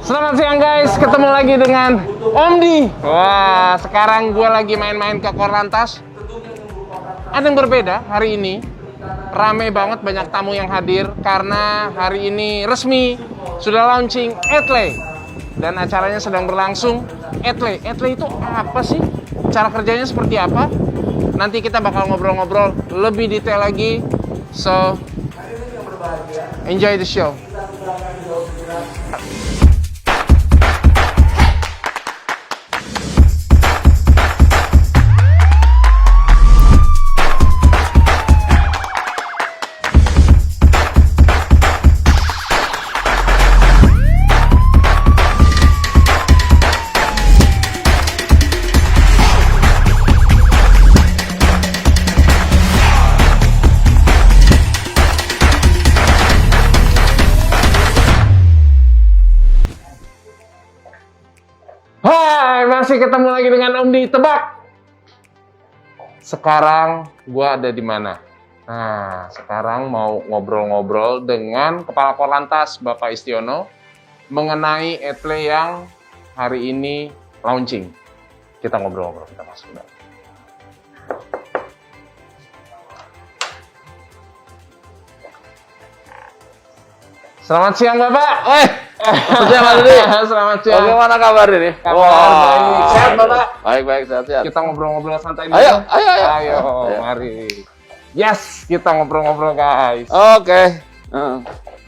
Selamat siang guys, ketemu lagi dengan Om Di. Wah, sekarang gue lagi main-main ke Korlantas. Ada yang berbeda hari ini. Rame banget, banyak tamu yang hadir karena hari ini resmi sudah launching Etle. Dan acaranya sedang berlangsung. Etle itu apa sih? Cara kerjanya seperti apa? Nanti kita bakal ngobrol-ngobrol lebih detail lagi. So, enjoy the show. Hai, masih ketemu lagi dengan Om Di. Tebak. Sekarang gua ada di mana? Nah, sekarang mau ngobrol-ngobrol dengan Kepala Korlantas Bapak Istiono mengenai Etle yang hari ini launching. Kita ngobrol-ngobrol, kita masuk dalam. Selamat siang Bapak. Selamat siang. Bagaimana kabar ini? Kabar baik. Sehat Bapak? Baik, sehat. Kita ngobrol-ngobrol santai dulu. Ayo. Mari. Yes, kita ngobrol-ngobrol guys. Oke.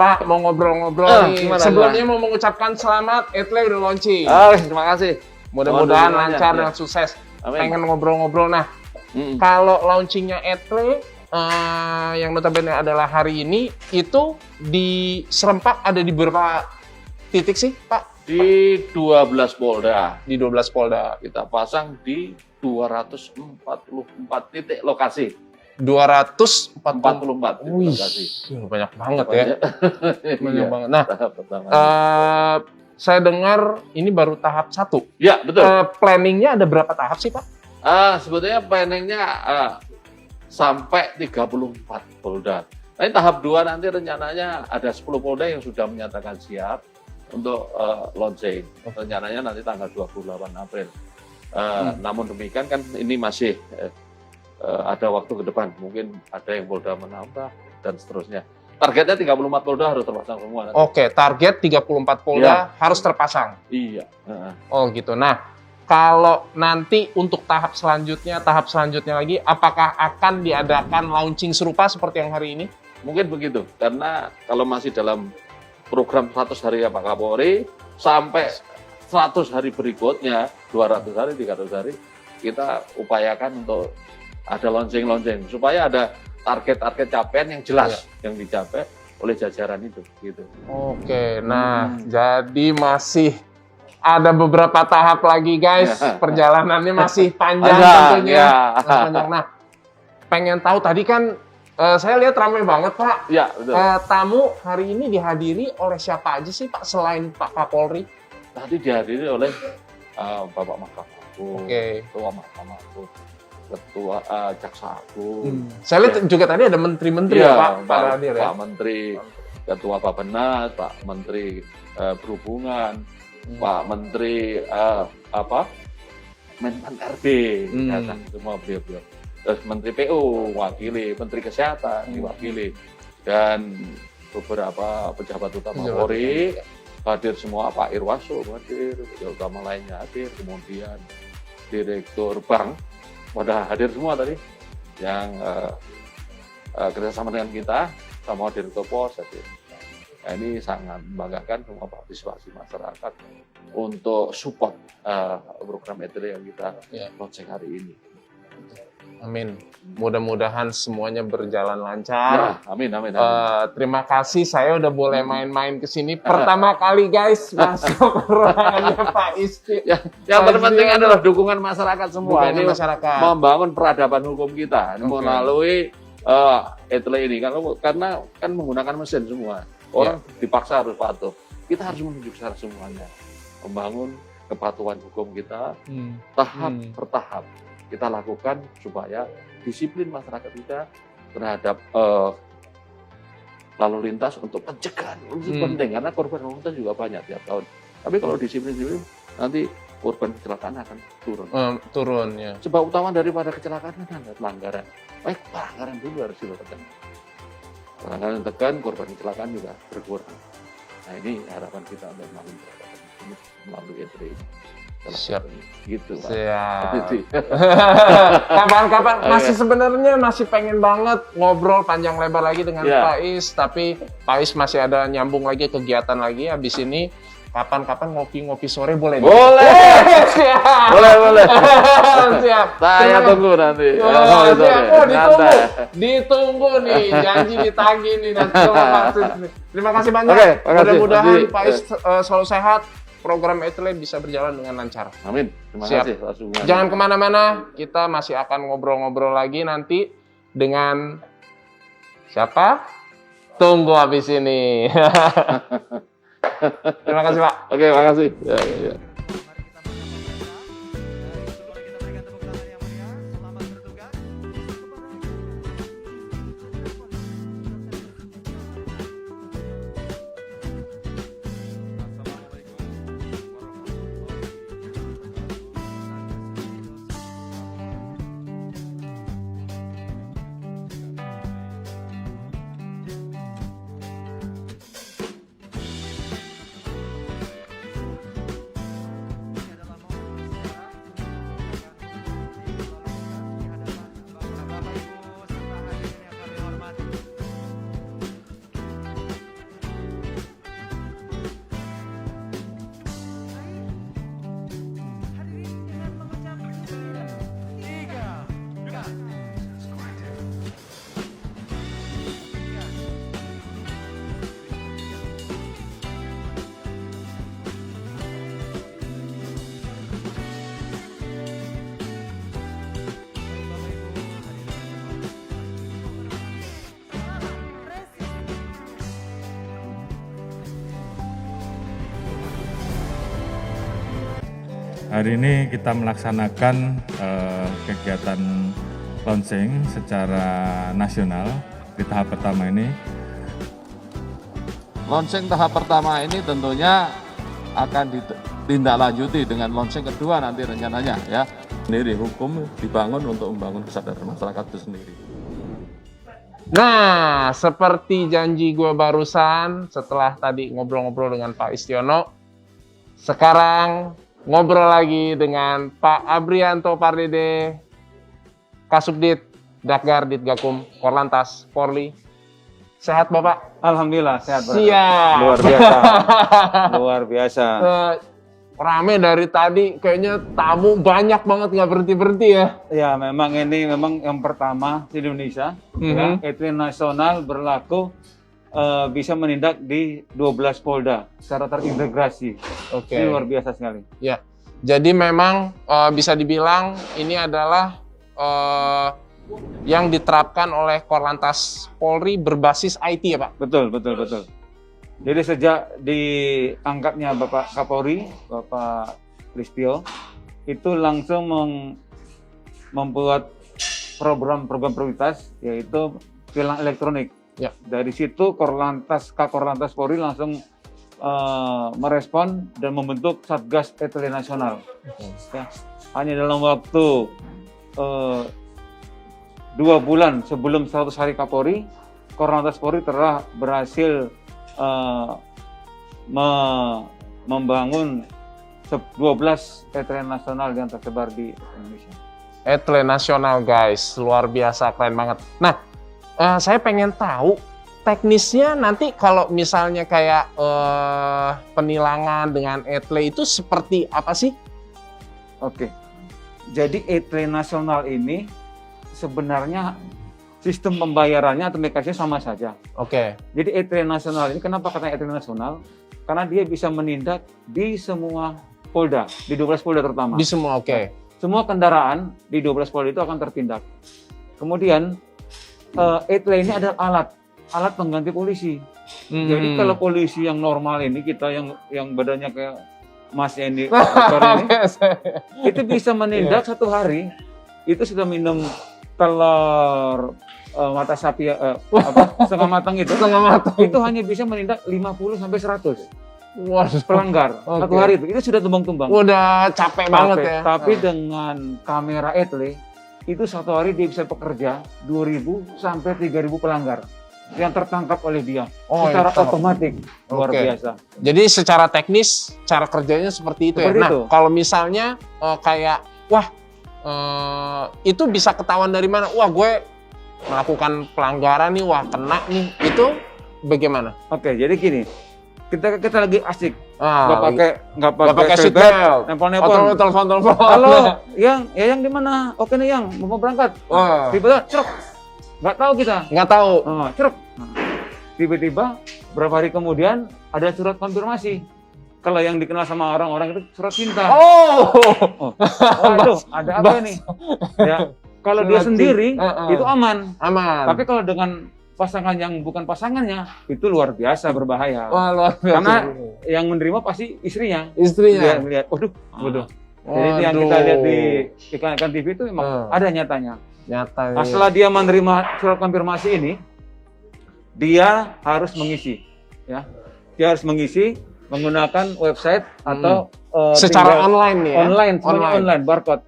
Pak, mau ngobrol-ngobrol nih. Gimana, Sebelumnya mau mengucapkan selamat, Etle udah launching. Terima kasih. Mudah-mudahan lancar ya. dan sukses. Amin. Pengen ngobrol-ngobrol. Nah, kalau launchingnya Etle, yang notabene adalah hari ini, itu di Serempak ada di beberapa titik sih, Pak? Di 12 Polda. Di 12 Polda. Kita pasang di 244 titik lokasi. 244 titik lokasi. Banyak banget ya. Banyak banget. Nah, tahap pertama. saya dengar ini baru tahap 1. Ya, betul. Planningnya ada berapa tahap sih, Pak? Sebetulnya planningnya sampai 34 Polda. Nah, tahap 2 nanti rencananya ada 10 Polda yang sudah menyatakan siap untuk launching. Rencananya nanti tanggal 28 April. Namun demikian kan ini masih ada waktu ke depan. Mungkin ada yang Polda menambah dan seterusnya. Targetnya 34 Polda harus terpasang semua. Nanti. Oke, target 34 Polda harus terpasang. Iya. Oh gitu. Nah, kalau nanti untuk tahap selanjutnya lagi, apakah akan diadakan launching serupa seperti yang hari ini? Mungkin begitu, karena kalau masih dalam program 100 hari ya Pak Kapolri, sampai 100 hari berikutnya, 200 hari, 300 hari, kita upayakan untuk ada launching, supaya ada target-target capaian yang jelas yang dicapai oleh jajaran itu. Gitu. Oke, nah jadi masih ada beberapa tahap lagi guys, perjalanannya masih panjang tentunya. Panjang. Nah, pengen tahu tadi kan saya lihat ramai banget Pak. Ya, betul. Tamu hari ini dihadiri oleh siapa aja sih Pak selain Pak Kapolri? Tadi dihadiri oleh Bapak Mahkamah Agung, Ketua Mahkamah Agung, Ketua Jaksa Agung. Saya lihat juga tadi ada menteri-menteri ya Pak. Pak Menteri, Ketua Bappenas, Pak Menteri Perhubungan, Pak Menteri Menpan RB, semua beliau. Terus Menteri PU wakili, Menteri Kesehatan diwakili, dan beberapa pejabat utama Polri hadir semua, Pak Irwasu hadir, pejabat utama lainnya hadir, kemudian Direktur Bank pada hadir semua tadi, yang kerjasama dengan kita, sama Direktur Pos hadir. Nah, ini sangat membanggakan semua partisipasi masyarakat untuk support program Etle yang kita launching hari ini. Amin. Mudah-mudahan semuanya berjalan lancar. Ya, amin. Terima kasih, saya udah boleh main-main ke sini. Pertama kali guys masuk ruangannya Pak Isti. Yang terpenting adalah dukungan masyarakat semua. Dukungan masyarakat. Membangun peradaban hukum kita melalui Etle ini. Karena kan menggunakan mesin semua. Orang dipaksa harus patuh. Kita harus menunjukkan semuanya. Membangun kepatuhan hukum kita tahap per tahap. Kita lakukan supaya disiplin masyarakat kita terhadap lalu lintas untuk pencegahan. Itu penting karena korban lalu lintas juga banyak tiap tahun. Tapi kalau disiplin nanti korban kecelakaan akan turun. Turun ya. Sebab utama daripada kecelakaan kan ada pelanggaran. Baik, pelanggaran dulu harus dilakukan. Pelanggaran tekan, korban kecelakaan juga berkurang. Nah ini harapan kita untuk melalui E3 ini. Siap. Gitu, Pak. Siap. Kapan-kapan sebenarnya masih pengen banget ngobrol panjang lebar lagi dengan Pak Is, tapi Pak Is masih ada nyambung lagi kegiatan lagi habis ini. Kapan-kapan ngopi-ngopi sore boleh? Boleh. Siap. Boleh. Siap. Saya tunggu nanti. Ditunggu nih, janji ditagih nih nanti. Terima kasih banyak. Mudah-mudahan Pak Is selalu sehat. Program E3 bisa berjalan dengan lancar. Amin. Terima kasih. Jangan kemana-mana, kita masih akan ngobrol-ngobrol lagi nanti dengan siapa? Tunggu habis ini. Terima kasih, Pak. Oke, makasih. Ya. Hari ini kita melaksanakan kegiatan launching secara nasional di tahap pertama ini. Launching tahap pertama ini tentunya akan ditindaklanjuti dengan launching kedua nanti rencananya ya. Sendiri hukum dibangun untuk membangun kesadaran masyarakat itu sendiri. Nah, seperti janji gue barusan setelah tadi ngobrol-ngobrol dengan Pak Istiono, sekarang ngobrol lagi dengan Pak Abrianto Pardede, Kasubdit Dakgar Ditgakum Korlantas Polri. Sehat Bapak? Alhamdulillah sehat. Siap. Luar biasa. Luar biasa. Rame dari tadi, kayaknya tamu banyak banget nggak berhenti-berhenti ya. Ya memang ini memang yang pertama di Indonesia. Ya, E3 nasional berlaku bisa menindak di 12 Polda secara terintegrasi. Oke. Ini luar biasa sekali. Ya, jadi memang bisa dibilang ini adalah yang diterapkan oleh Korlantas Polri berbasis IT ya Pak? Betul. Jadi sejak diangkatnya Bapak Kapolri, Bapak Listio, itu langsung membuat program-program prioritas, yaitu tilang elektronik. Ya. Dari situ Korlantas Polri langsung merespon dan membentuk Satgas E3 Nasional. Ya. Hanya dalam waktu 2 bulan sebelum 100 hari Kapolri, Korlantas Polri telah berhasil membangun 12 E3 Nasional yang tersebar di Indonesia. E3 Nasional guys, luar biasa, keren banget. Nah, saya pengen tahu teknisnya nanti kalau misalnya kayak penilangan dengan E3 itu seperti apa sih? Oke, jadi E3 Nasional ini sebenarnya sistem pembayarannya atau mekanismenya sama saja. Oke. Jadi E3 Nasional ini kenapa katanya E3 Nasional? Karena dia bisa menindak di semua Polda, di 12 Polda terutama. Di semua, oke. Semua kendaraan di 12 Polda itu akan tertindak. Kemudian E3 ini adalah alat pengganti polisi. Jadi kalau polisi yang normal ini, kita yang badannya kayak Mas ini, itu bisa menindak 1 hari, itu sudah minum telur mata sapi setengah matang itu itu hanya bisa menindak 50 sampai 100 pelanggar satu hari itu sudah tumbang-tumbang. Udah capek banget ya. Tapi dengan kamera etle itu satu hari dia bisa bekerja 2.000 sampai 3.000 pelanggar yang tertangkap oleh dia secara otomatis. Luar biasa. Jadi secara teknis cara kerjanya seperti itu ya. Nah, kalau misalnya kayak itu bisa ketahuan dari mana? Wah, gue melakukan pelanggaran nih, wah kena nih. Itu bagaimana? Oke, jadi gini. Kita lagi asik. Nggak pakai pakai seatbelt. Nelpon. Telepon. Halo, yang di mana? Oke nih, yang mau berangkat. Tiba-tiba cerok. Nggak tahu kita. Nggak tahu. Cerok. Tiba-tiba berapa hari kemudian ada surat konfirmasi. Kalau yang dikenal sama orang-orang itu surat cinta. Waduh, ada apa nih? Ya, kalau dia sendiri itu aman. Tapi kalau dengan pasangan yang bukan pasangannya itu luar biasa berbahaya. Luar biasa. Karena yang menerima pasti istrinya. Dia melihat, waduh. Jadi yang kita lihat di iklan TV itu memang ada nyatanya. Nah, setelah dia menerima surat konfirmasi ini, dia harus mengisi, ya. Dia harus mengisi menggunakan website atau secara online ya. Online barcode.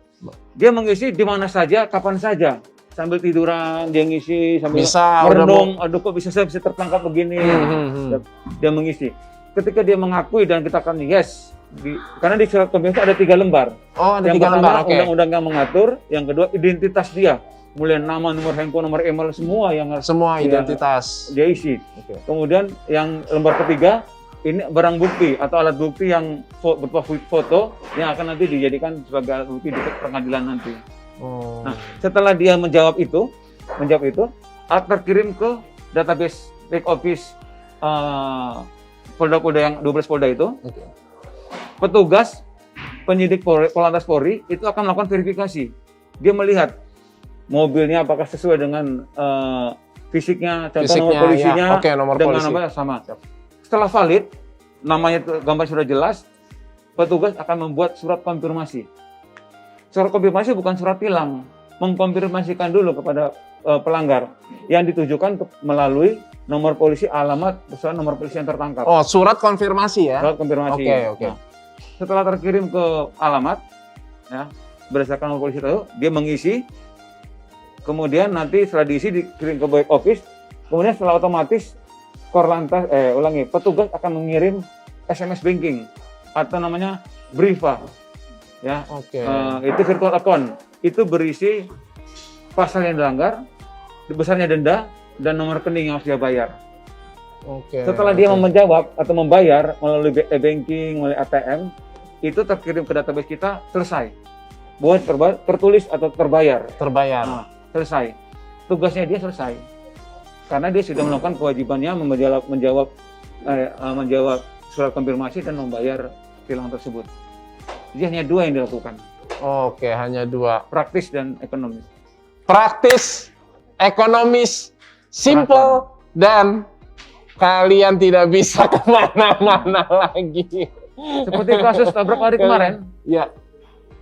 Dia mengisi di mana saja, kapan saja. Sambil tiduran dia ngisi, sambil merenung, aduh kok bisa tertangkap begini. Dia mengisi. Ketika dia mengakui dan kita akan yes, karena di surat konfirmasi ada 3 lembar. Ada yang 3 lembar. Undang-undang yang mengatur, yang kedua identitas dia, mulai nama, nomor handphone, nomor email, semua identitas dia isi. Kemudian yang lembar ketiga ini barang bukti atau alat bukti yang berupa foto yang akan nanti dijadikan sebagai alat bukti di pengadilan nanti. Nah, setelah dia menjawab itu terkirim ke database back office polda-polda yang 12 polda itu. Petugas penyidik Polantas Polri itu akan melakukan verifikasi. Dia melihat mobilnya apakah sesuai dengan fisiknya, contoh nomor polisinya, nomor dengan polisi. nama sama. Setelah valid, namanya gambar sudah jelas, petugas akan membuat surat konfirmasi. Surat konfirmasi bukan surat tilang, mengkonfirmasikan dulu kepada pelanggar yang ditujukan melalui nomor polisi, alamat, beserta nomor polisi yang tertangkap. Surat konfirmasi ya? Surat konfirmasi. Oke. Nah, setelah terkirim ke alamat, ya, berdasarkan nomor polisi itu, dia mengisi, kemudian nanti setelah diisi dikirim ke back office, kemudian setelah otomatis Korlantas, petugas akan mengirim SMS banking atau namanya Briva. Ya, itu virtual account. Itu berisi pasal yang dilanggar, besarnya denda, dan nomor rekening yang harus dia bayar. Setelah dia menjawab atau membayar melalui banking, melalui ATM, itu terkirim ke database kita, selesai. Buat tertulis atau terbayar. Nah, selesai. Tugasnya dia selesai. Karena dia sudah melakukan kewajibannya menjawab surat konfirmasi dan membayar tilang tersebut. Jadi hanya 2 yang dilakukan. Hanya 2. Praktis dan ekonomis. Praktis, ekonomis, simple, dan kalian tidak bisa kemana-mana lagi. Seperti kasus tabrak lari kemarin. Ya.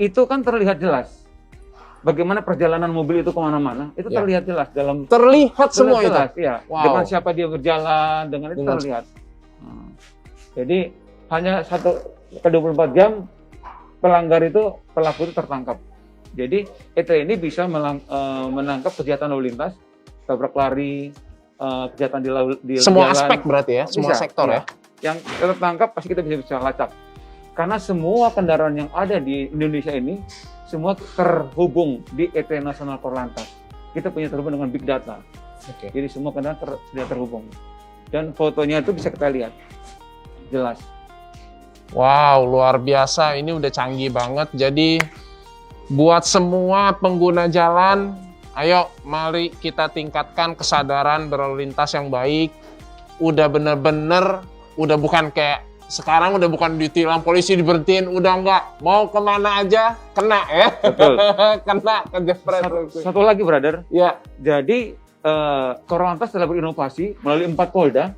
Itu kan terlihat jelas. Bagaimana perjalanan mobil itu kemana-mana, itu terlihat jelas dalam. Terlihat semua jelas, itu? Ya. Wow. Dengan siapa dia berjalan, dengan itu terlihat. Jadi hanya 1/24 jam pelaku itu tertangkap. Jadi ETE ini bisa menangkap kejahatan lalu lintas, tabrak lari, kejahatan di semua jalan. Aspek berarti ya, semua sektor ya. Yang tertangkap pasti kita bisa lacak. Karena semua kendaraan yang ada di Indonesia ini semua terhubung di ETE Nasional Korlantas. Kita punya terhubung dengan big data. Jadi semua kendaraan sudah terhubung. Dan fotonya itu bisa kita lihat jelas. Wow, luar biasa. Ini udah canggih banget. Jadi buat semua pengguna jalan, ayo mari kita tingkatkan kesadaran berlalu lintas yang baik. Udah bener-bener, udah bukan kayak sekarang udah bukan ditilang polisi diberhentiin, udah enggak. Mau kemana aja, kena ya. Betul. Kena, kejepret. Satu lagi, brother. Ya. Jadi, Korlantas telah berinovasi melalui 4 Polda,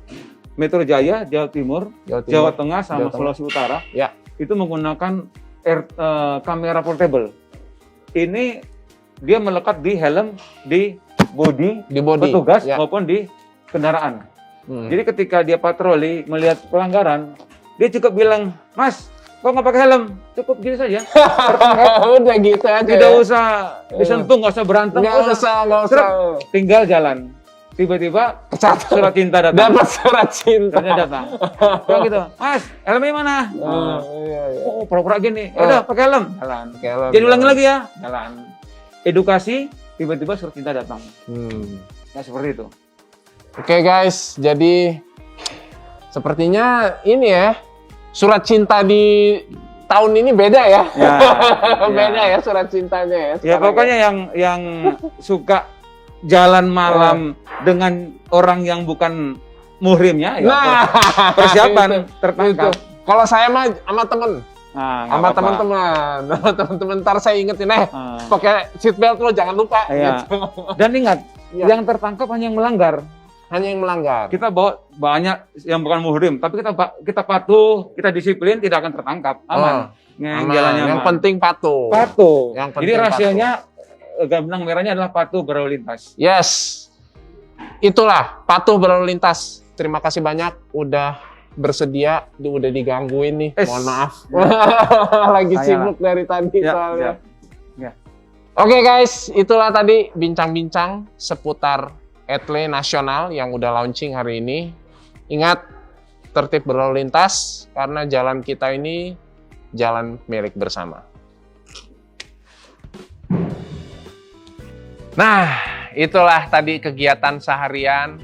Metro Jaya, Jawa Timur, Jawa Tengah, sama Sulawesi Utara. Ya. Itu menggunakan kamera portable. Ini dia melekat di helm, di bodi petugas ya. maupun di kendaraan. Hmm. Jadi ketika dia patroli melihat pelanggaran, dia cukup bilang, "Mas, kok nggak pakai helm?" Cukup gitu saja. Udah gitu aja. Tidak usah disentuh, nggak usah berantem, Nggak usah. Serap, tinggal jalan. Tiba-tiba surat cinta datang. Dapat surat cinta. Suratnya datang. Kayak gitu, "Mas, helmnya mana?" Iya. Oh, pura-pura gini. Udah, pakai helm. Jalan. Helm, Jadi ulangi lagi ya. Jalan. Edukasi, tiba-tiba surat cinta datang. Nah, seperti itu. Oke guys, jadi sepertinya ini ya, surat cinta di tahun ini beda ya. Beda ya surat cintanya ya. Ya sekarang pokoknya yang suka jalan malam dengan orang yang bukan muhrimnya ya persiapan itu. tertangkap. Kalau saya mah sama temen, Nah, nggak sama apa-apa. teman-teman ntar saya ingetin Ah. pakai seatbelt lo jangan lupa. Iya. Gitu. Dan ingat, Iya. yang tertangkap hanya yang melanggar. Hanya yang melanggar. Kita bawa banyak yang bukan muhrim, tapi kita patuh, kita disiplin, tidak akan tertangkap. Aman. Yang Aman. jalannya Yang aman. penting patuh. Patuh. Yang Jadi penting rahasianya benang merahnya adalah patuh berlalu lintas. Yes. Itulah patuh berlalu lintas. Terima kasih banyak udah bersedia, udah digangguin nih. Es. Mohon maaf. Lagi Saya sibuk dari tadi Ya, soalnya. ya. Oke guys, itulah tadi bincang-bincang seputar Etle Nasional yang udah launching hari ini. Ingat, tertib berlalu lintas karena jalan kita ini jalan milik bersama. Nah, itulah tadi kegiatan seharian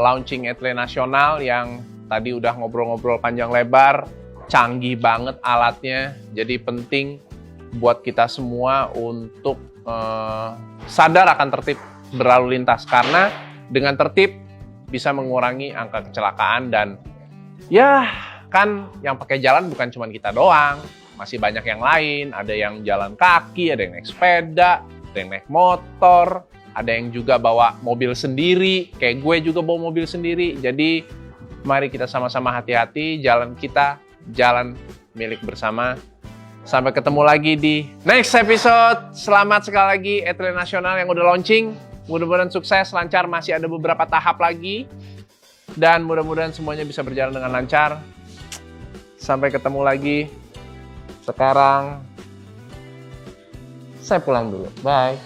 launching Etle Nasional yang tadi udah ngobrol-ngobrol panjang lebar, canggih banget alatnya, jadi penting buat kita semua untuk sadar akan tertib berlalu lintas karena dengan tertib bisa mengurangi angka kecelakaan dan ya kan yang pakai jalan bukan cuma kita doang, masih banyak yang lain, ada yang jalan kaki, ada yang naik sepeda, ada yang naik motor, ada yang juga bawa mobil sendiri, kayak gue juga bawa mobil sendiri. Jadi mari kita sama-sama hati-hati, jalan kita, jalan milik bersama. Sampai ketemu lagi di next episode. Selamat sekali lagi Etle Nasional yang udah launching. Mudah-mudahan sukses, lancar, masih ada beberapa tahap lagi. Dan mudah-mudahan semuanya bisa berjalan dengan lancar. Sampai ketemu lagi. Sekarang saya pulang dulu. Bye.